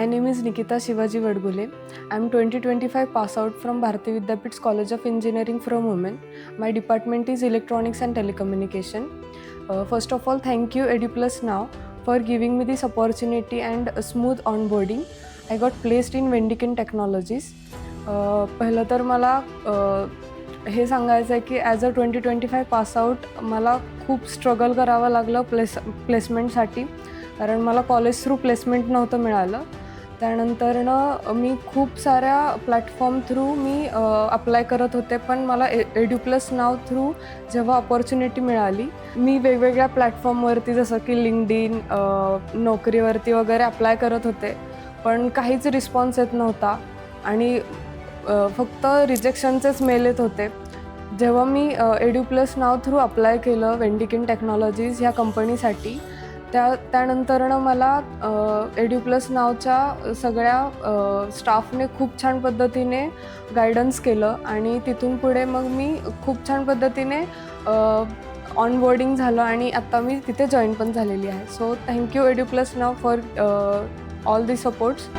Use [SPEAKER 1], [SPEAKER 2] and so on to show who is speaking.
[SPEAKER 1] My name is Nikita Shivaji Vadgule. I am 2025 pass out from Bharati Vidyapeeth College of Engineering from Women. My department is Electronics and Telecommunication. First of all, thank you EduPlus Now for giving me this opportunity and a smooth onboarding. I got placed in Vendikin Technologies. पहिलं तर मला हे सांगायचं आहे की as a 2025 pass out मला खूप struggle करावं लागलं प्लेसमेंटसाठी, कारण मला कॉलेज थ्रू प्लेसमेंट नव्हतं मिळालं. त्यानंतरनं मी खूप साऱ्या प्लॅटफॉर्म थ्रू मी अप्लाय करत होते, पण मला EduPlus Now थ्रू जेव्हा अपॉर्च्युनिटी मिळाली, मी वेगवेगळ्या प्लॅटफॉर्मवरती जसं की लिंक्डइन, नोकरीवरती वगैरे अप्लाय करत होते, पण काहीच रिस्पॉन्स येत नव्हता आणि फक्त रिजेक्शनचेच मेल येत होते. जेव्हा मी EduPlus Now थ्रू अप्लाय केलं वेंडिकिन टेक्नॉलॉजीज ह्या कंपनीसाठी, त्यानंतरनं मला EduPlus Nowच्या सगळ्या स्टाफने खूप छान पद्धतीने गायडन्स केलं आणि तिथून पुढे मग मी खूप छान पद्धतीने ऑनबोर्डिंग झालं आणि आत्ता मी तिथे जॉईन पण झालेली आहे. So thank you EduPlus Now for all the supports.